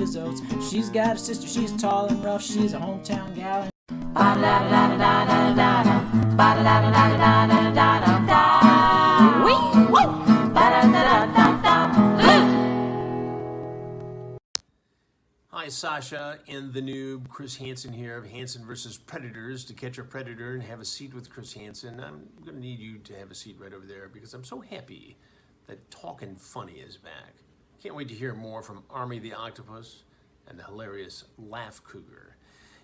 his oats. She's got a sister, she's tall and rough, she's a hometown gal. Hi, Sasha and The Noob. Chris Hansen here of Hansen vs. Predators. To catch a predator and have a seat with Chris Hansen, I'm going to need you to have a seat right over there because I'm so happy that Talkin Funny is back. Can't wait to hear more from Army the Octopus and the hilarious Laugh Cougar.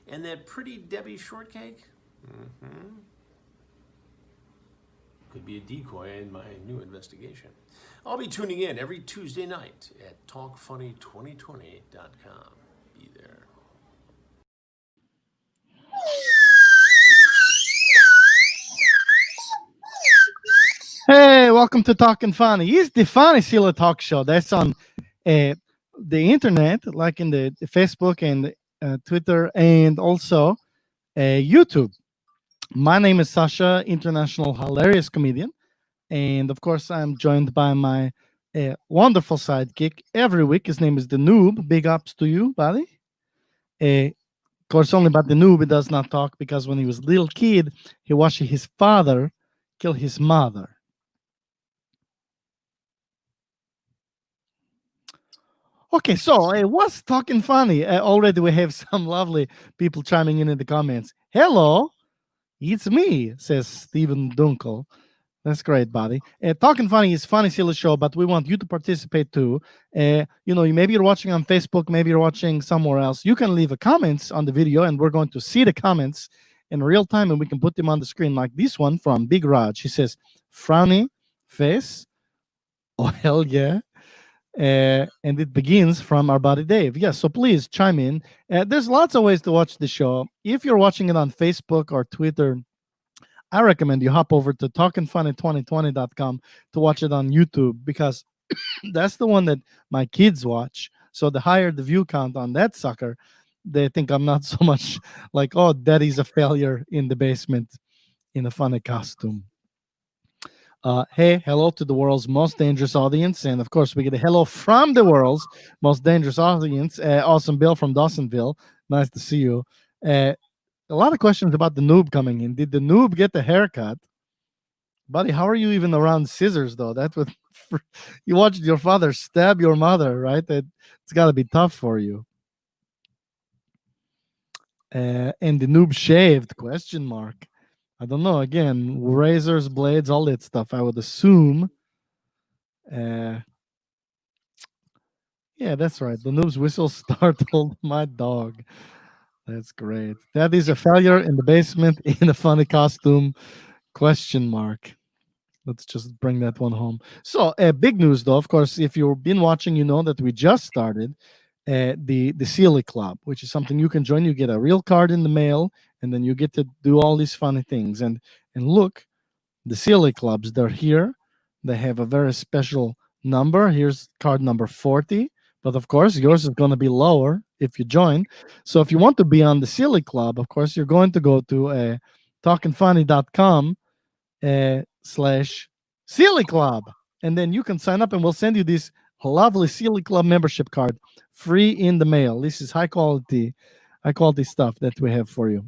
And that pretty Debbie Shortcake? Could be a decoy in my new investigation. I'll be tuning in every Tuesday night at TalkFunny2020.com. Be there. Hey, welcome to Talkin Funny. It's the Funny Silla Talk Show. That's on the internet, like in the Facebook and Twitter, and also YouTube. My name is Sasha, international hilarious comedian. And of course, I'm joined by my wonderful sidekick every week. His name is The Noob. Big ups to you, buddy. Of course, only about The Noob, he does not talk because when he was a little kid, he watched his father kill his mother. Okay, so what's Talking Funny? Already we have some lovely people chiming in the comments. Hello, it's me, says Stephen Dunkel. That's great, buddy. Talking Funny is funny, silly show, but we want you to participate too. Maybe you're watching on Facebook, maybe you're watching somewhere else. You can leave a comments on the video, and we're going to see the comments in real time, and we can put them on the screen, like this one from Big Raj. He says, "Frowny face, oh hell yeah." And it begins from our buddy Dave. Yeah, so please chime in. There's lots of ways to watch the show. If you're watching it on Facebook or Twitter, I recommend you hop over to talkinfunny2020.com to watch it on YouTube, because that's the one that my kids watch. So the higher the view count on that sucker, they think I'm not so much like, oh, daddy's a failure in the basement in a funny costume. Hey, hello to the world's most dangerous audience. And of course, we get a hello from the world's most dangerous audience. Awesome Bill from Dawsonville. Nice to see you. A lot of questions about the Noob coming in. Did the Noob get the haircut? Buddy, how are you even around scissors, though? That would, you watched your father stab your mother, right? It's got to be tough for you. And the Noob shaved, question mark. I don't know. Again, razors, blades, all that stuff, I would assume. Yeah, that's right. The Noob's whistle startled my dog. That's great. That is a failure in the basement in a funny costume, question mark. Let's just bring that one home. So, big news, though. Of course, if you've been watching, you know that we just started the Silly Club, which is something you can join. You get a real card in the mail, and then you get to do all these funny things. And look, the Silly Clubs, they're here. They have a very special number. Here's card number 40. But of course, yours is going to be lower if you join. So if you want to be on the Silly Club, of course, you're going to go to talkinfunny.com /Silly Club. And then you can sign up, and we'll send you this lovely Silly Club membership card free in the mail. This is high quality stuff that we have for you.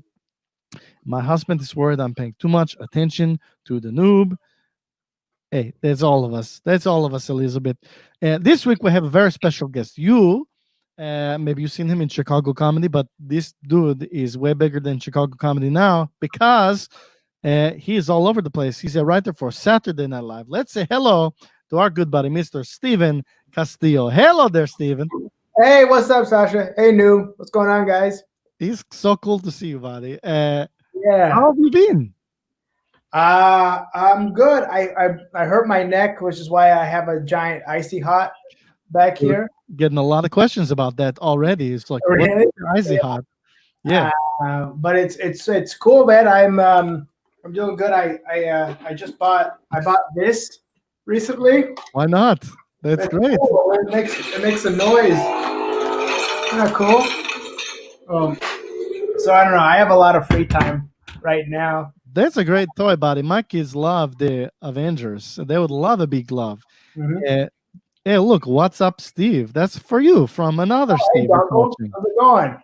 My husband is worried I'm paying too much attention to the Noob. Hey, that's all of us. That's all of us, Elizabeth. This week we have a very special guest. Maybe you've seen him in Chicago comedy, but this dude is way bigger than Chicago comedy now because he is all over the place. He's a writer for Saturday Night Live. Let's say hello to our good buddy, Mr. Steven Castillo. Hello there, Steven. Hey, what's up, Sasha? Hey, Noob. What's going on, guys? It's so cool to see you, buddy. Yeah. How have you been? I'm good. I hurt my neck, which is why I have a giant icy hot back here. Getting a lot of questions about that already. It's like, really? What's icy hot? Yeah. But it's cool, man. I'm doing good. I bought this recently. Why not? That's great. Cool. It makes a noise. Isn't that cool? So I don't know. I have a lot of free time right now. That's a great toy, buddy. My kids love the Avengers. They would love a big glove. Mm-hmm. Hey, look, what's up, Steve? That's for you from another Hey, Steve. You're Dunkel. watching. How's it going?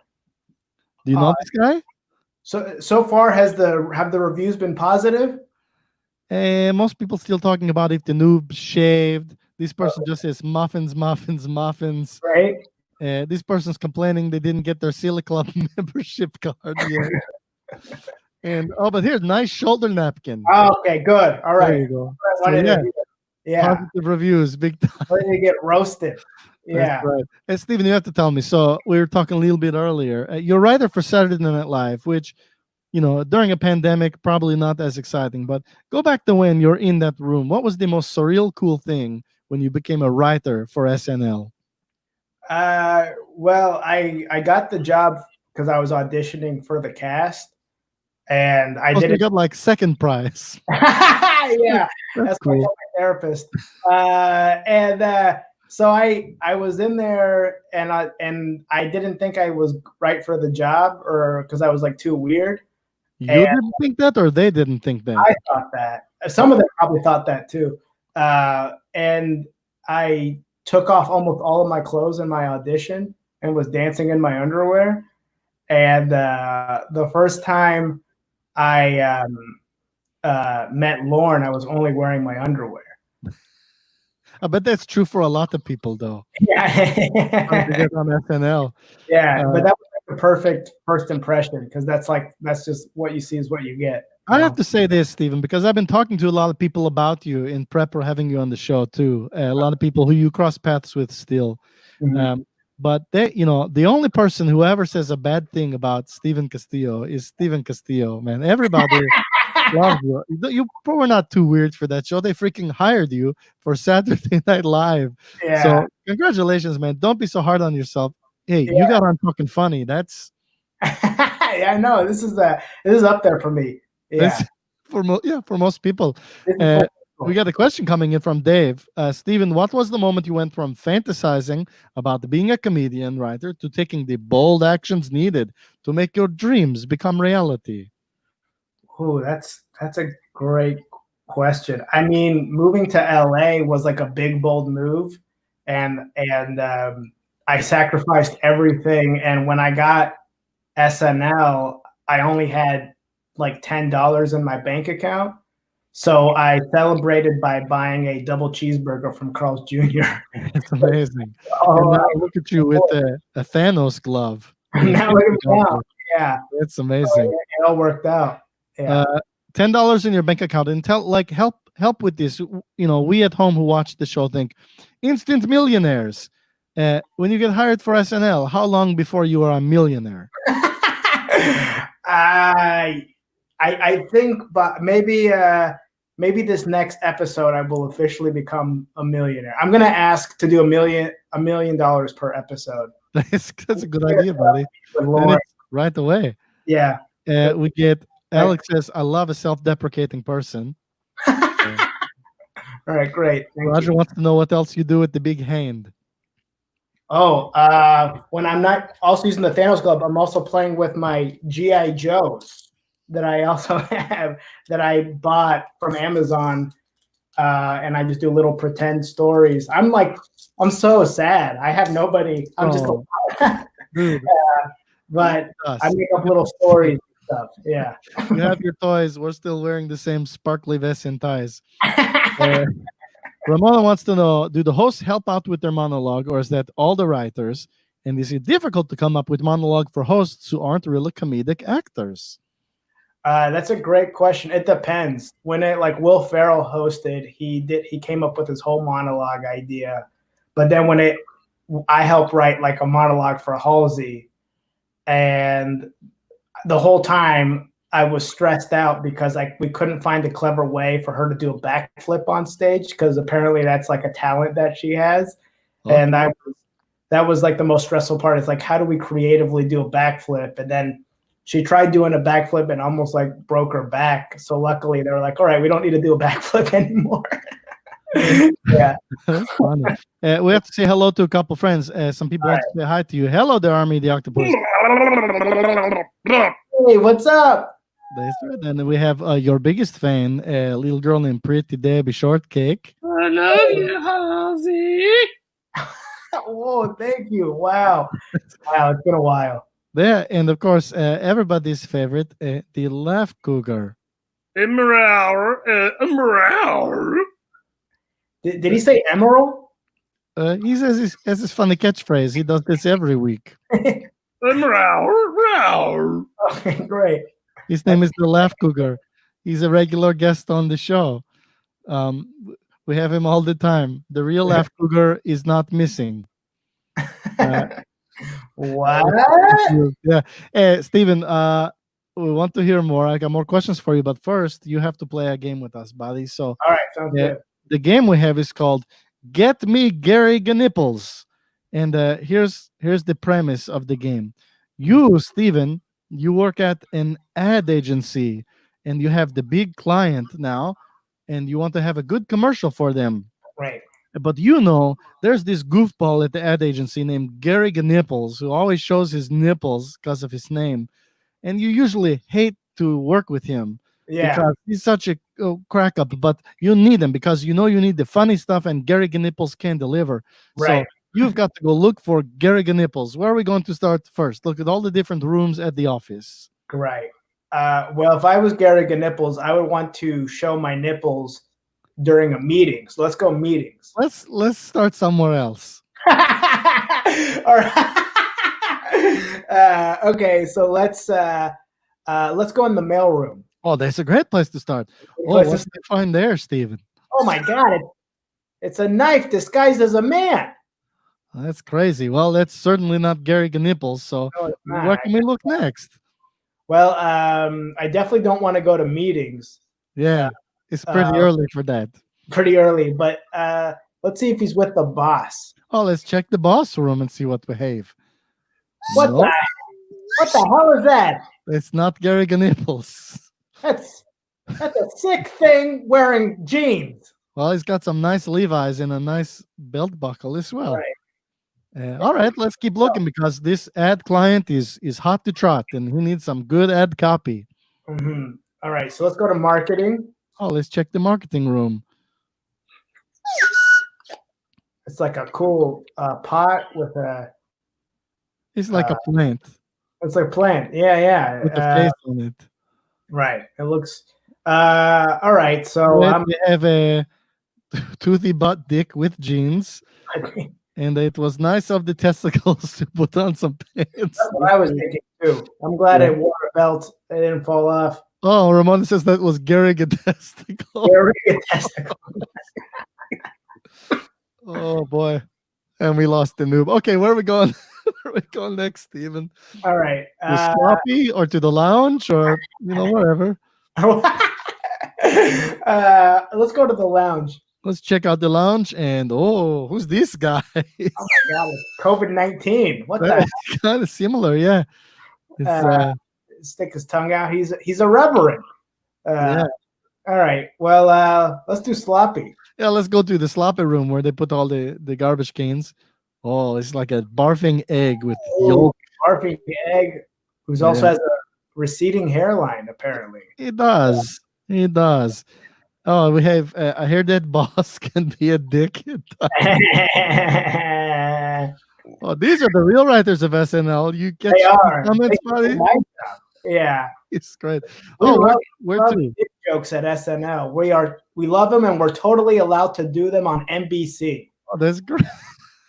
Do you know this guy? So far, have the reviews been positive? Most people still talking about if the noob shaved. This person just says muffins, muffins, muffins. Right. This person's complaining they didn't get their Silly Club membership card yet. And but here's nice shoulder napkin. Oh, okay, good. All right. There you go. I So, wanted to yeah, hear. Yeah. positive reviews, big time. Ready to get roasted. Yeah. That's right. Hey, Steven, you have to tell me. So we were talking a little bit earlier. You're a writer for Saturday Night Live, which, during a pandemic, probably not as exciting. But go back to when you're in that room. What was the most surreal, cool thing when you became a writer for SNL? Well, I got the job because I was auditioning for the cast, and I did You it. got like second prize. Yeah, That's what I cool. told my therapist. So I was in there, and I didn't think I was right for the job, or because I was like too weird. You didn't think that, or they didn't think that? I thought that. Some of them probably thought that too. And I took off almost all of my clothes in my audition and was dancing in my underwear. And the first time I met Lorne, I was only wearing my underwear. I bet that's true for a lot of people, though. Yeah. Trying to get on SNL. Yeah, but that was like the perfect first impression, because that's just what you see is what you get. I have to say this, Stephen, because I've been talking to a lot of people about you in prep for having you on the show too. A lot of people who you cross paths with still. Mhm. But the only person who ever says a bad thing about Stephen Castillo is Stephen Castillo, man. Everybody loves you. You were not too weird for that show. They freaking hired you for Saturday Night Live. Yeah. So congratulations, man. Don't be so hard on yourself. Hey, you got on Talking Funny. That's Yeah, I know. This is up there for me. Yeah. for most people. This is We got a question coming in from Dave. Stephen, what was the moment you went from fantasizing about being a comedian writer to taking the bold actions needed to make your dreams become reality? Oh, that's a great question. I mean, moving to LA was like a big, bold move, and I sacrificed everything. And when I got SNL, I only had like $10 in my bank account. So I celebrated by buying a double cheeseburger from Carl's Jr. It's amazing. Oh, And now look at you with a Thanos glove. now look at me now. Yeah, It's amazing. it all worked out. Yeah. $10 in your bank account, and help with this. We at home who watch the show think instant millionaires. When you get hired for SNL, how long before you are a millionaire? I think, but maybe this next episode I will officially become a millionaire. I'm gonna ask to do $1 million per episode. That's a good idea, buddy. And it's right away. Yeah. We get Alex says, "I love a self-deprecating person." All right, great. Thank Roger you. wants to know what else you do with the big hand. Oh, when I'm not also using the Thanos glove, I'm also playing with my G.I. Joes that I also have that I bought from Amazon, and I just do little pretend stories. I'm so sad. I have nobody. I'm just, Dude, but us. I make up little stories and stuff. Yeah. You have your toys. We're still wearing the same sparkly vests and ties. Ramona wants to know, do the hosts help out with their monologue, or is that all the writers? And is it difficult to come up with monologue for hosts who aren't really comedic actors? That's a great question. It depends. When Will Ferrell hosted, he came up with his whole monologue idea, but then I helped write like a monologue for Halsey, and the whole time I was stressed out because we couldn't find a clever way for her to do a backflip on stage, because apparently that's like a talent that she has. Okay. And that was like the most stressful part. It's like, how do we creatively do a backflip? And then she tried doing a backflip and almost like broke her back. So luckily they were like, all right, we don't need to do a backflip anymore. Yeah. That's funny. We have to say hello to a couple friends. Some people want to say hi to you. Hello there, Army the Octopus. Hey, what's up? That's right. And we have your biggest fan, a little girl named Pretty Debbie Shortcake. I love you, Ozzy. Oh, thank you. Wow. Wow, it's been a while. There, and of course, everybody's favorite, the Laugh Cougar. Emerald. Did he say emerald? He says he has this funny catchphrase. He does this every week. Emerald. Okay, great. His name is the Laugh Cougar. He's a regular guest on the show. We have him all the time. The real Laugh Cougar is not missing. What? Yeah. Steven, we want to hear more. I got more questions for you, but first, you have to play a game with us, buddy. So, All right, sounds good. the game we have is called Get Me Gary Gnipples. And here's the premise of the game. You, Steven, you work at an ad agency and you have the big client now and you want to have a good commercial for them. Right. But there's this goofball at the ad agency named Gary Gnipples who always shows his nipples because of his name. And you usually hate to work with him. Yeah. Because he's such a crack up, but you need him because you need the funny stuff and Gary Gnipples can deliver. Right. So you've got to go look for Gary Gnipples. Where are we going to start first? Look at all the different rooms at the office. Right. Well, if I was Gary Gnipples, I would want to show my nipples during a meeting. So let's go meetings. Let's start somewhere else. All right. Okay, so let's go in the mailroom. Oh, that's a great place to start. Oh, what's to find there, Steven? Oh my God, it's a knife disguised as a man. That's crazy. Well, that's certainly not Gary Gnipples. So No, it's not. where can we look next? Well, I definitely don't want to go to meetings. Yeah, it's pretty early for that. Pretty early, but let's see if he's with the boss. Oh, let's check the boss room and see what we have. What Nope, the hell is that? it's not Gary Gnipples. That's a sick thing wearing jeans. Well, he's got some nice Levi's and a nice belt buckle as well. Right. All right, let's keep looking because this ad client is hot to trot and he needs some good ad copy. Mm-hmm. All right, so let's go to marketing. Oh, let's check the marketing room. It's like a cool pot with a. It's like a plant It's like a plant. Yeah. with a face on it. Right. It looks. All right. So We have a toothy butt dick with jeans, and it was nice of the testicles to put on some pants. That's what I was thinking too. I'm glad I wore a belt. It didn't fall off. Oh, Ramon says that was Gary Testicle. Very good testicle. Oh boy, and we lost the noob. Okay, where are we going? Where are we going next, Steven? All right. To Sloppy or to the lounge or wherever. Let's go to the lounge. Let's check out the lounge. And who's this guy? Oh my God, it's COVID-19. What the? That is kind of similar, yeah. It's, Stick his tongue out. He's a reverend. yeah. All right. Well, let's do sloppy. Yeah, let's go to the sloppy room where they put all the garbage cans. Oh, it's like a barfing egg with yolk. Barfing egg, who's also has a receding hairline, apparently. It does. It does. Oh, we have. I hear that boss can be a dick. Oh, these are the real writers of SNL. You get They are. comments, They buddy. do my job. Yeah. It's great. We Oh, love- where love to? dick jokes at SNL. We love them, and we're totally allowed to do them on NBC. Oh, that's great.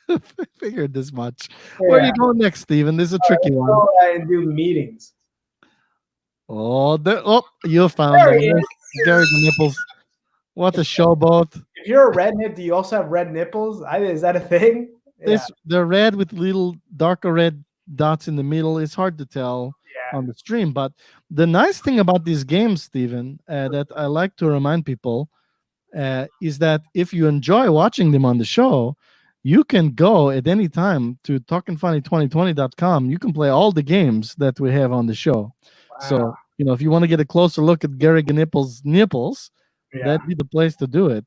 I figured this much. Where are you going next, Steven? This is a tricky one. Go and do meetings. Oh, you found There he it. is. Gary the Nipples. What a showboat. If you're a redhead, do you also have red nipples? Is that a thing? Yeah. They're red with little darker red dots in the middle. It's hard to tell Yeah. on the stream. But the nice thing about these games, Steven, that I like to remind people is that if you enjoy watching them on the show, you can go at any time to talkinfunny2020.com. You can play all the games that we have on the show. Wow. So, if you want to get a closer look at Gary Gnipples' nipples, that'd be the place to do it.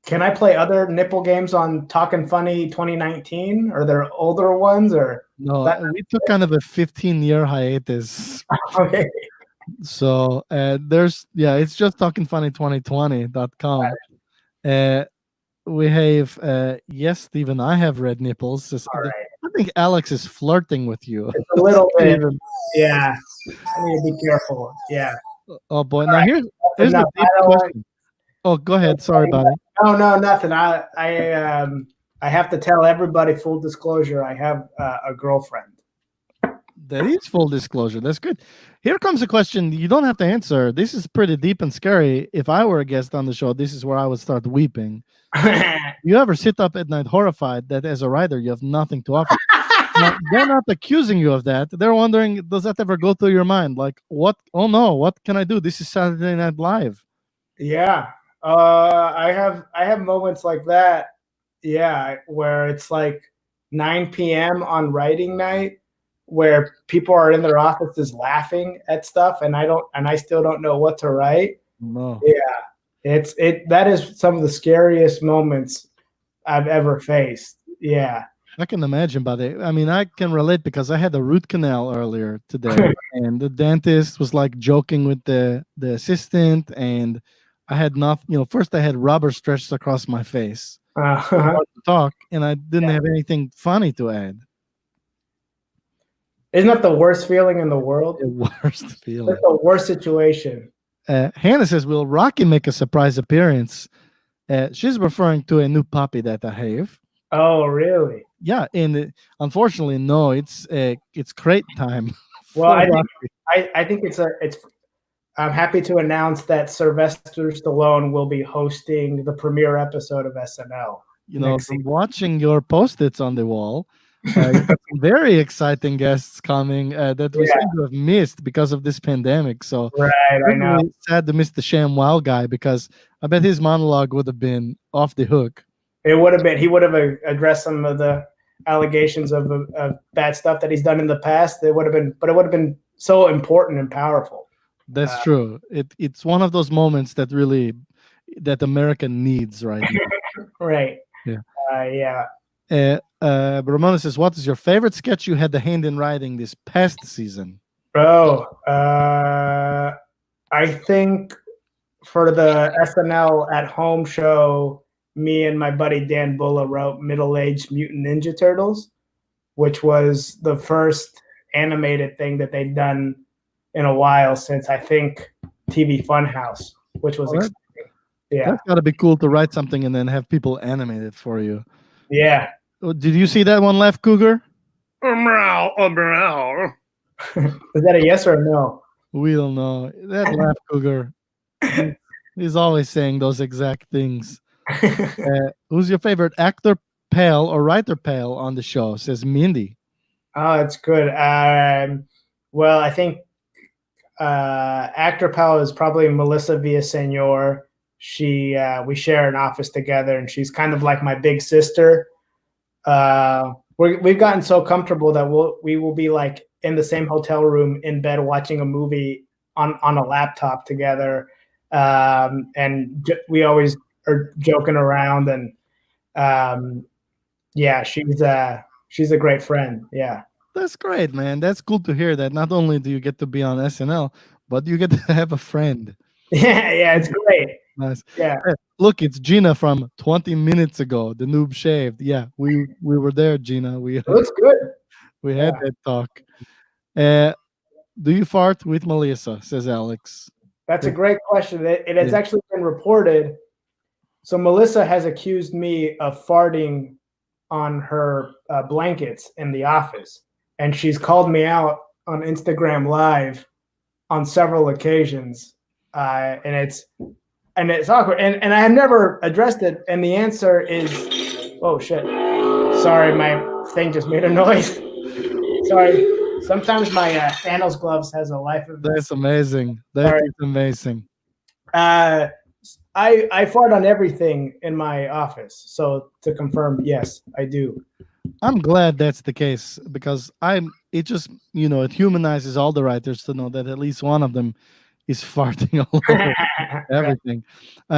Can I play other nipple games on Talkin' Funny 2019? Are there older ones or? No, we took kind of a 15-year hiatus. Okay. So it's just talkinfunny2020.com. we have yes, Stephen. I have red nipples. All right. I think Alex is flirting with you. It's a little bit. Stephen. Yeah. I need to be careful. Yeah. Oh boy! Now here's Enough. a deep I don't want- question. Oh, go ahead. Sorry, buddy. No, nothing. I have to tell everybody full disclosure. I have a girlfriend. That is full disclosure. That's good. Here comes a question you don't have to answer. This is pretty deep and scary. If I were a guest on the show, this is where I would start weeping. You ever sit up at night horrified that as a writer you have nothing to offer? Now, they're not accusing you of that. They're wondering, does that ever go through your mind? Like, what? Oh no, what can I do? This is Saturday Night Live. Yeah. I have moments like that. Yeah, where it's like 9 p.m. on writing night, where people are in their offices laughing at stuff, and I still don't know what to write. No. Yeah, that is some of the scariest moments I've ever faced. Yeah. I can imagine, buddy. I mean, I can relate because I had a root canal earlier today, and the dentist was like joking with the assistant, and I had nothing. First I had rubber stretched across my face to talk, and I didn't have anything funny to add. Isn't that the worst feeling in the world? The worst feeling. That's the worst situation. Hannah says, "Will Rocky make a surprise appearance?" She's referring to a new puppy that I have. Oh, really? Yeah, and unfortunately, no. It's crate time. Well, for Rocky. I think it's. I'm happy to announce that Sylvester Stallone will be hosting the premiere episode of SNL. From watching your post-its on the wall, you got some very exciting guests coming that we seem to have missed because of this pandemic. So right, I know. Really sad to miss the Sham Wow guy because I bet his monologue would have been off the hook. It would have been. He would have addressed some of the allegations of bad stuff that he's done in the past. It would have been so important and powerful. That's true. It's one of those moments that America needs right now. Right. Yeah. Yeah. Ramona says, "What is your favorite sketch you had the hand in writing this past season?" Oh, I think for the SNL at home show, me and my buddy Dan Bulla wrote Middle-Aged Mutant Ninja Turtles, which was the first animated thing that they'd done in a while since I think TV Funhouse, which was exciting. Yeah. That's gotta be cool to write something and then have people animate it for you. Yeah. Did you see that one, Left Cougar? Meow. Is that a yes or a no? We don't know. That Left Cougar, he's always saying those exact things. Who's your favorite actor, pal, or writer, pal on the show? Says Mindy. Oh, it's good. Well, I think actor pal is probably Melissa Villaseñor. We share an office together, and she's kind of like my big sister. We've gotten so comfortable that we will be like in the same hotel room in bed watching a movie on a laptop together, and we always are joking around. And yeah, she's a great friend. Yeah. That's great, man. That's cool to hear that not only do you get to be on SNL, but you get to have a friend. Yeah, it's great. Nice. Yeah. Hey, look, it's Gina from 20 minutes ago. The noob shaved. Yeah, we were there, Gina. It looks good. We had that talk. Do you fart with Melissa? Says Alex. That's a great question. It has actually been reported. So Melissa has accused me of farting on her blankets in the office, and she's called me out on Instagram Live on several occasions, and it's awkward, and I have never addressed it. And the answer is, oh shit, sorry, my thing just made a noise. Sorry, sometimes my Thanos gloves has a life of. That's amazing. That is amazing. I fart on everything in my office. So to confirm, yes, I do. I'm glad that's the case because it just, it humanizes all the writers to know that at least one of them is farting all over everything.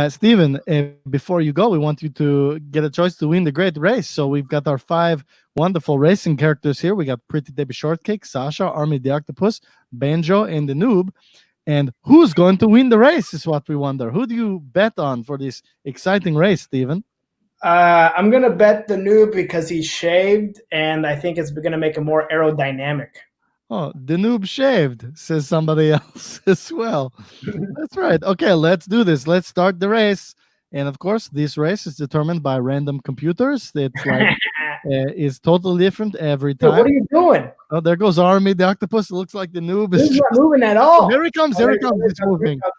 Steven, before you go, we want you to get a choice to win the great race. So we've got our 5 wonderful racing characters here. We got Pretty Debbie Shortcake, Sasha, Army the Octopus, Banjo, and the Noob. And who's going to win the race is what we wonder. Who do you bet on for this exciting race, Steven? I'm gonna bet the noob because he's shaved, and I think it's gonna make him more aerodynamic. Oh, the noob shaved, says somebody else as well. That's right. Okay, let's do this. Let's start the race. And of course, this race is determined by random computers. It's like is totally different every Dude, time. what are you doing? Oh, there goes Army the octopus. It looks like the noob is He's just. not moving at Oh, all. here he comes. Here he comes. He's Here he moving. comes.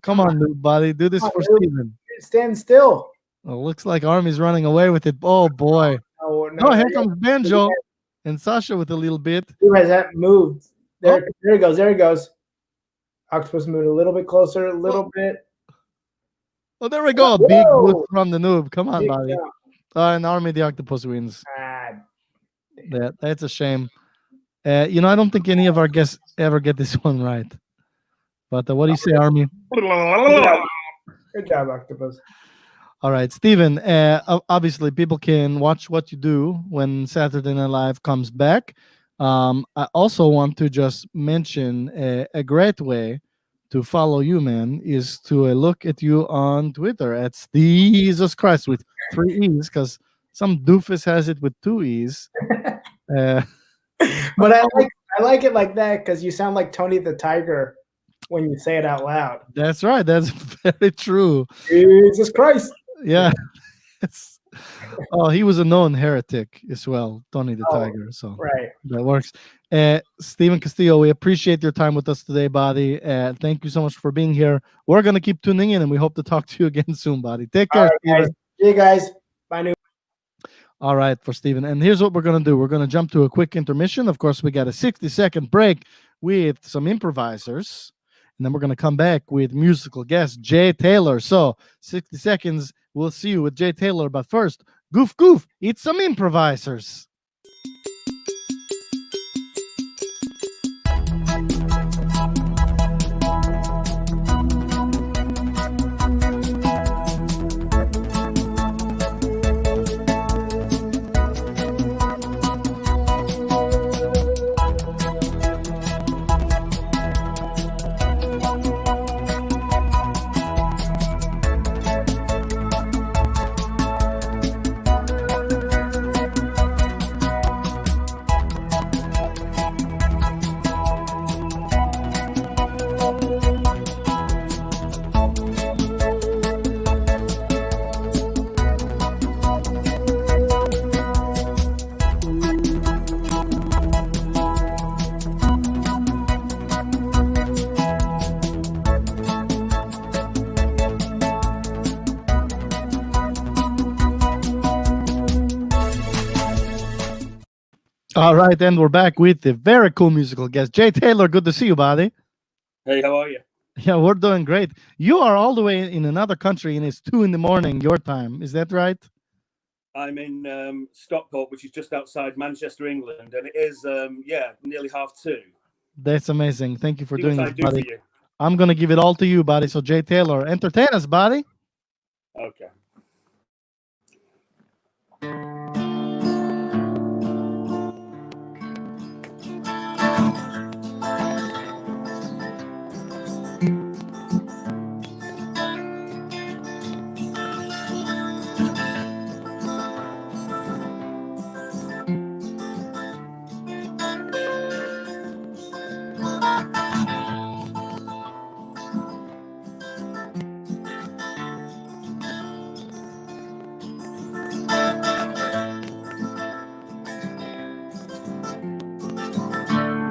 Come on, noob buddy. Do this Come on, for noob. Steven. Stand still. Oh, looks like Army's running away with it. Oh boy. Oh, Oh, here comes Banjo and Sasha with a little bit. Who has that moved? There he goes. There he goes. Octopus moved a little bit closer, a little bit. Oh, there we go. Whoa. Big boost from the noob. Come on, Big buddy. jump. And Army the octopus wins. Ah, That's a shame. I don't think any of our guests ever get this one right. But what do you say, Army? good job, Octopus. All right, Steven, obviously people can watch what you do when Saturday Night Live comes back. I also want to just mention a great way to follow you, man, is to look at you on Twitter at Jesus Christ with 3 E's, because some doofus has it with 2 E's. But I like it like that because you sound like Tony the Tiger when you say it out loud. That's right. That's very true. Jesus Christ. Yeah. Oh, he was a known heretic as well, Tony the Tiger. So right. That works. Steven Castillo, we appreciate your time with us today, buddy. Thank you so much for being here. We're going to keep tuning in, and we hope to talk to you again soon, buddy. Take care. Right, guys. See you guys. Bye, Noob. All right, for Steven. And here's what we're going to do. We're going to jump to a quick intermission. Of course, we got a 60-second break with some improvisers. And then we're going to come back with musical guest Jay Taylor. So 60 seconds. We'll see you with Jay Taylor. But first, goof, goof, it's some improvisers. All right, and we're back with the very cool musical guest, Jay Taylor. Good to see you, buddy. Hey, how are you? Yeah, we're doing great. You are all the way in another country, and it's 2 a.m. your time. Is that right? I'm in Stockport, which is just outside Manchester, England, and it is, nearly 2:30. That's amazing. Thank you for See doing what I this, do buddy. for you. I'm going to give it all to you, buddy. So, Jay Taylor, entertain us, buddy. Okay.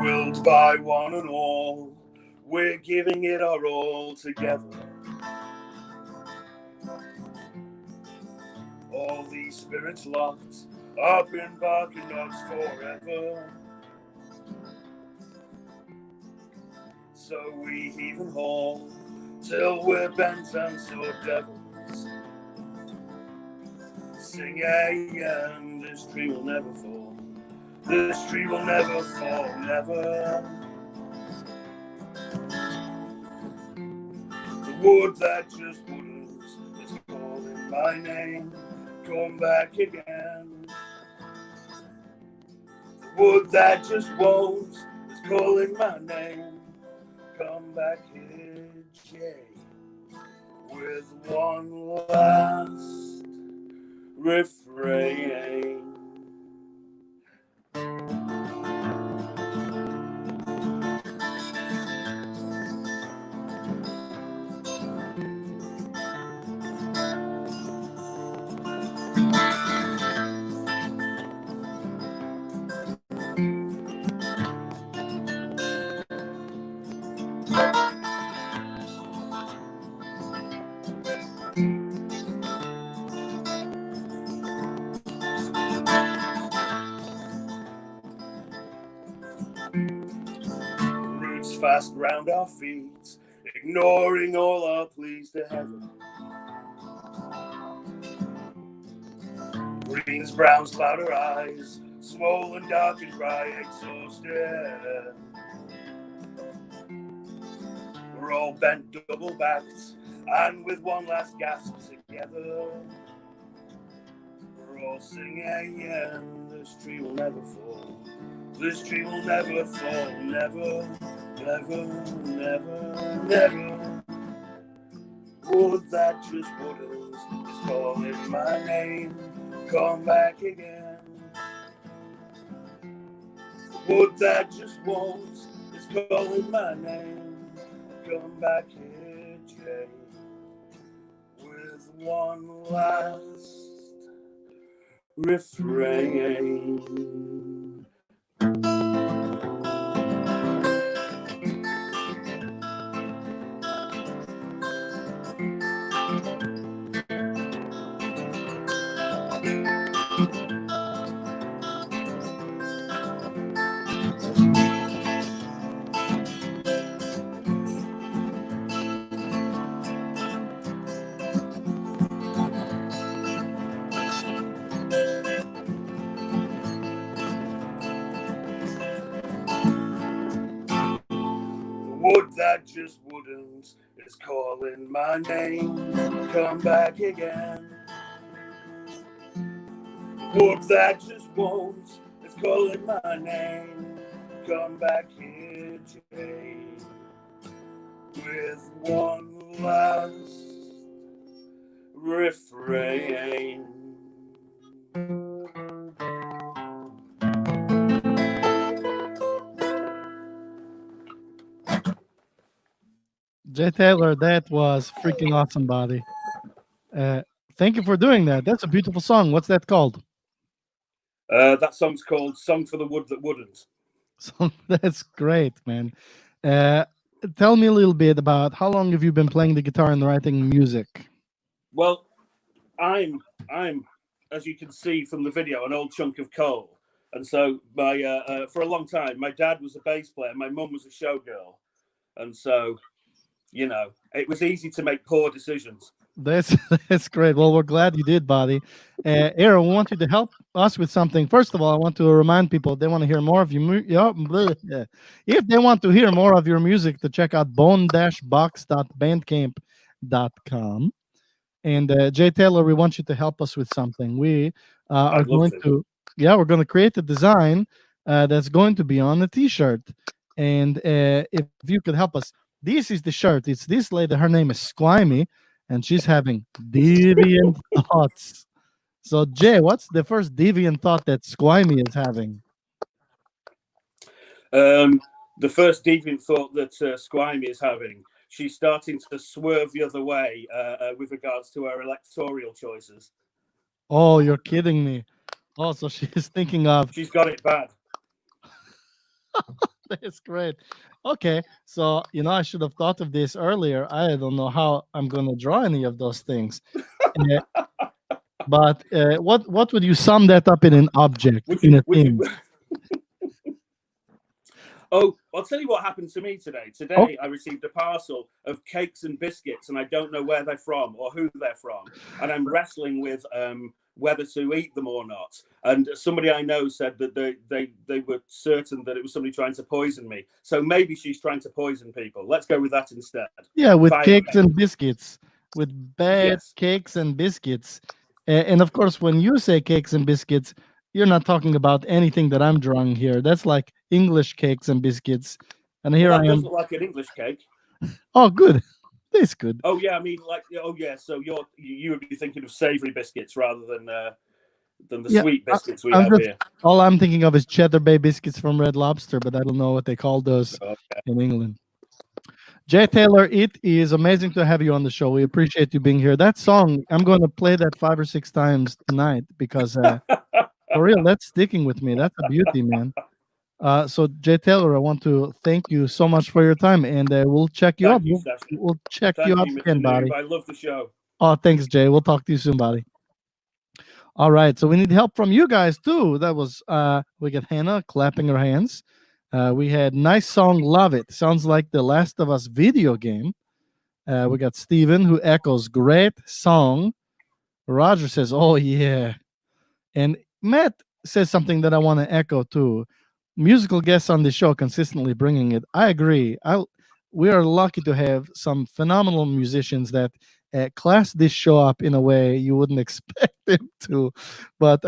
Willed by one and all, we're giving it our all together. All these spirits locked up in barking dogs forever. So we heave and haul till we're bent and so devils. Sing and this tree will never fall. This tree will never fall, never. The wood that just was is calling my name, come back again. The wood that just was is calling my name, come back here, Jay, with one last refrain. Roots fast round our feet, ignoring all our pleas to heaven. Greens, browns cloud our eyes, swollen, dark and dry, exhausted. We're all bent double-backed, and with one last gasp together, we're all singing, this tree will never fall. This tree will never fall, never, never, never, never. Would that just wouldn't, is calling my name, come back again. Would that just won't, is calling my name, come back here, Jay. With one last refrain. Would that just wouldn't, is calling my name, come back again. Would that just won't, is calling my name, come back here, Jay. With one last refrain. Jay Taylor, that was freaking awesome, buddy. Thank you for doing that. That's a beautiful song. What's that called? That song's called Song for the Wood That Wouldn't. So that's great, man. Tell me a little bit about how long have you been playing the guitar and writing music? Well, I'm, as you can see from the video, an old chunk of coal. And so my for a long time, my dad was a bass player, my mum was a showgirl. And so, you know, it was easy to make poor decisions. That's great. Well, we're glad you did, buddy. Aaron, we want you to help us with something. First of all, I want to remind people if they want to hear more of your if they want to hear more of your music, to check out bone-box.bandcamp.com. And Jay Taylor, we want you to help us with something. We are I'd love going to, we're going to create a design that's going to be on a T-shirt. And if you could help us, this is the shirt. It's this lady. Her name is Squimey, and she's having deviant thoughts. So, Jay, what's the first deviant thought that Squimey is having? The first deviant thought that Squimey is having, she's starting to swerve the other way with regards to her electoral choices. Oh, you're kidding me. Oh, so she's thinking of... She's got it bad. That's great. Okay, so, you know, I should have thought of this earlier. I don't know how I'm going to draw any of those things. But what would you sum that up in an object, in a thing? Oh, I'll tell you what happened to me today. Today, I received a parcel of cakes and biscuits, and I don't know where they're from or who they're from. And I'm wrestling with whether to eat them or not. And somebody I know said that they were certain that it was somebody trying to poison me. So maybe she's trying to poison people. Let's go with that instead. Yeah, with cakes and biscuits. With bad cakes and biscuits. And of course, when you say cakes and biscuits, you're not talking about anything that I'm drawing here. That's like English cakes and biscuits. And here I am. That doesn't look like an English cake. Oh, good. Tastes good. Oh yeah, I mean, like, oh yeah. So you would be thinking of savoury biscuits rather than the Yeah, sweet biscuits we I'm have just, here. all I'm thinking of is Cheddar Bay biscuits from Red Lobster, but I don't know what they call those Oh, in England. Jay Taylor, it is amazing to have you on the show. We appreciate you being here. That song, I'm going to play that 5 or 6 times tonight because for real, that's sticking with me. That's a beauty, man. So Jay Taylor, I want to thank you so much for your time, and we'll check you Thank out. you, Sasha. We'll check Thank you out you, Mr. again, buddy. Noob. I love the show. Oh, thanks, Jay. We'll talk to you soon, buddy. All right, so we need help from you guys too. That was we got Hannah clapping her hands. We had nice song, love it. Sounds like the Last of Us video game. We got Steven who echoes great song. Roger says, "Oh yeah," and Matt says something that I want to echo too. Musical guests on the show consistently bringing it. I agree. We are lucky to have some phenomenal musicians that class this show up in a way you wouldn't expect them to. But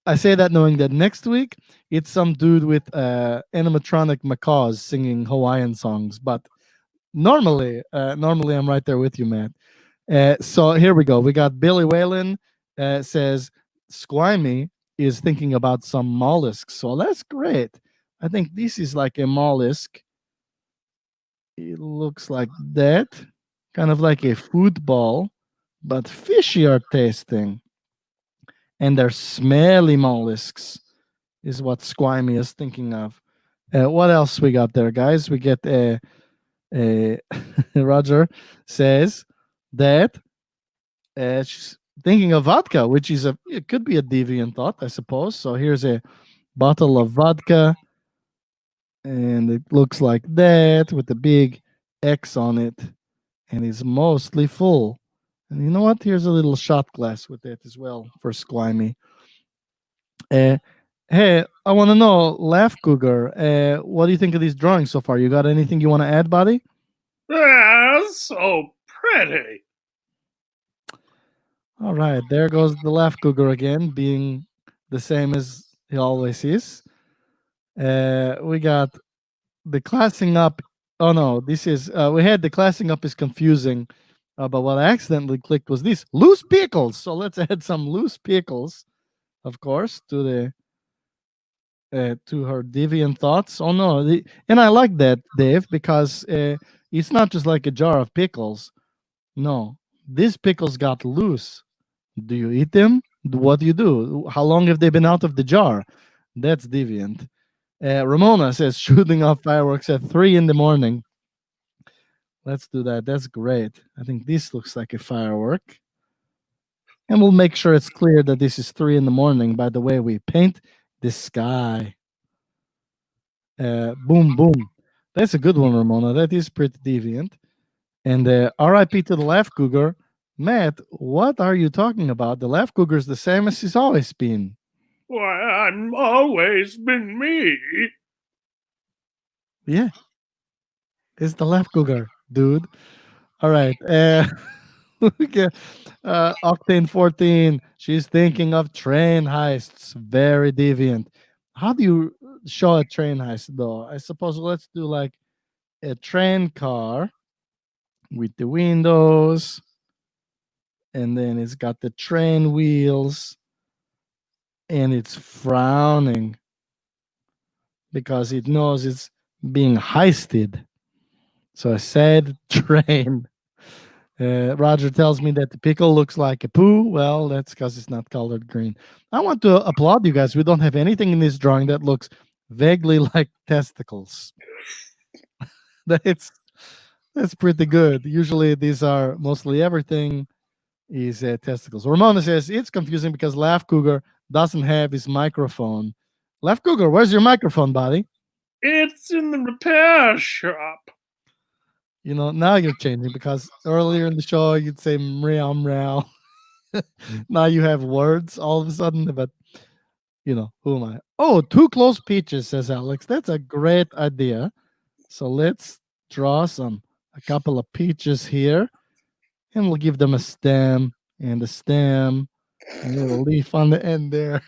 I say that knowing that next week it's some dude with animatronic macaws singing Hawaiian songs. But normally I'm right there with you, Matt. So here we go. We got Billy Whalen says Squimey is thinking about some mollusks. So that's great. I think this is like a mollusk. It looks like that, kind of like a football, but fishier tasting. And they're smelly mollusks, is what Squimey is thinking of. What else we got there, guys? We get Roger says that she's thinking of vodka, which is it could be a deviant thought, I suppose. So here's a bottle of vodka, and it looks like that with a big X on it, and it's mostly full. And you know what? Here's a little shot glass with it as well for Squimey. Hey, I want to know, Laugh Cougar, what do you think of these drawings so far? You got anything you want to add, buddy? So pretty. All right, there goes the Laugh Cougar again, being the same as he always is. We got the classing up. Oh no, this is we had the classing up is confusing, but what I accidentally clicked was this loose pickles. So let's add some loose pickles, of course, to the to her deviant thoughts. Oh no, and I like that, Dave, because it's not just like a jar of pickles. No, these pickles got loose. Do you eat them? What do you do? How long have they been out of the jar? That's deviant. Ramona says shooting off fireworks at 3 in the morning. Let's do that. That's great. I think this looks like a firework. And we'll make sure it's clear that this is 3 in the morning by the way we paint the sky. Boom, boom. That's a good one, Ramona. That is pretty deviant. And RIP to the Laugh Cougar. Matt, what are you talking about? The Laugh Cougar's the same as he's always been. Why, I'm always been me. Yeah. It's the Laugh Cougar, dude. All right. Okay. Octane 14. She's thinking of train heists. Very deviant. How do you show a train heist, though? I suppose let's do like a train car with the windows, and then it's got the train wheels, and it's frowning because it knows it's being heisted. So a sad train. Roger tells me that the pickle looks like a poo. Well, that's because it's not colored green. I want to applaud you guys. We don't have anything in this drawing that looks vaguely like testicles. That's pretty good. Usually these are mostly everything is testicles. Ramona says it's confusing because Laugh Cougar doesn't have his microphone. Laugh Cougar, where's your microphone, buddy? It's in the repair shop. You know, now you're changing because earlier in the show you'd say meow meow. Now you have words all of a sudden, but you know, who am I? Oh, too close peaches, says Alex. That's a great idea. So let's draw a couple of peaches here, and we'll give them a stem and a stem and a little leaf on the end there.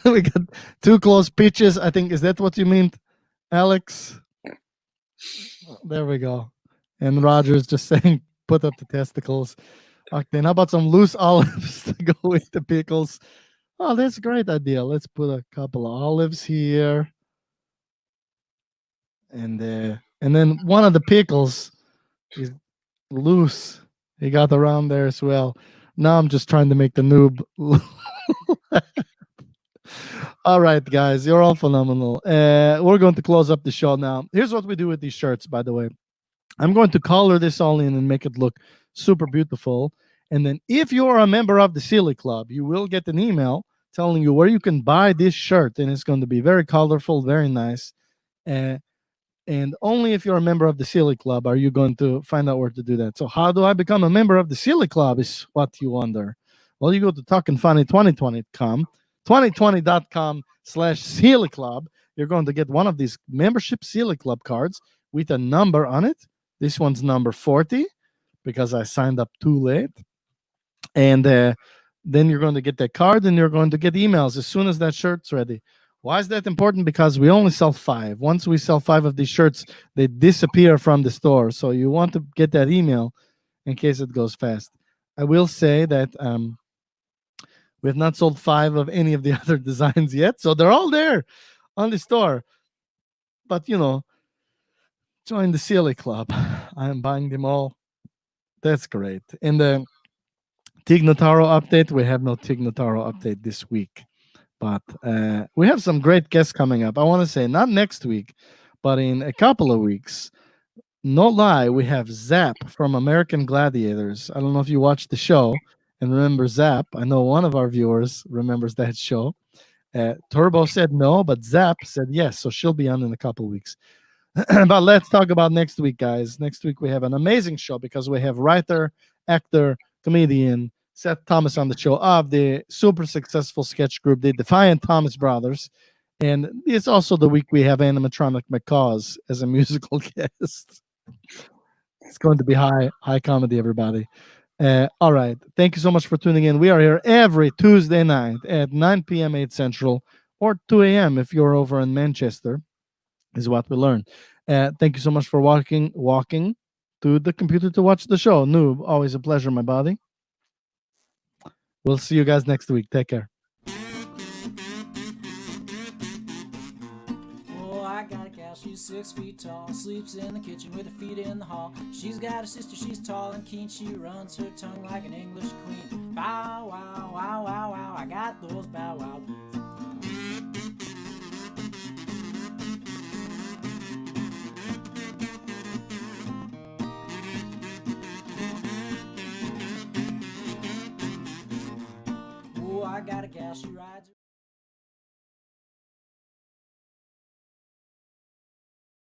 We got too close peaches. I think, is that what you mean, Alex? There we go. And Roger's just saying, put up the testicles. Okay, then how about some loose olives to go with the pickles? Oh, that's a great idea. Let's put a couple of olives here. And then one of the pickles is loose. He got around there as well. Now I'm just trying to make the noob. All right, guys, you're all phenomenal. We're going to close up the show now. Here's what we do with these shirts, by the way. I'm going to color this all in and make it look super beautiful. And then if you're a member of the Silly Club, you will get an email telling you where you can buy this shirt. And it's going to be very colorful, very nice. And only if you're a member of the Silly Club are you going to find out where to do that. So how do I become a member of the Silly Club is what you wonder. Well, you go to talkinfunny2020.com, 2020.com/Silly Club. You're going to get one of these membership Silly Club cards with a number on it. This one's number 40 because I signed up too late. And then you're going to get that card and you're going to get emails as soon as that shirt's ready. Why is that important? Because we only sell 5. Once we sell 5 of these shirts, they disappear from the store. So you want to get that email in case it goes fast. I will say that we have not sold 5 of any of the other designs yet. So they're all there on the store. But, join the Silly Club. I am buying them all. That's great. In the Tig Notaro update, we have no Tig Notaro update this week. But we have some great guests coming up. I want to say not next week, but in a couple of weeks. No lie, we have Zap from American Gladiators. I don't know if you watched the show and remember Zap. I know one of our viewers remembers that show. Turbo said no, but Zap said yes. So she'll be on in a couple of weeks. But let's talk about next week, guys. Next week we have an amazing show because we have writer, actor, comedian Seth Thomas on the show of the super successful sketch group, the Defiant Thomas Brothers. And it's also the week we have animatronic McCaws as a musical guest. It's going to be high comedy, everybody. All right. Thank you so much for tuning in. We are here every Tuesday night at 9 p.m. 8 Central or 2 a.m. if you're over in Manchester, is what we learn. Thank you so much for walking to the computer to watch the show. Noob, always a pleasure, my buddy. We'll see you guys next week. Take care. Oh, I got a gal, she's 6 feet tall, sleeps in the kitchen with her feet in the hall. She's got a sister, she's tall and keen, she runs her tongue like an English queen. Bow wow, wow, wow, wow, I got those bow wow.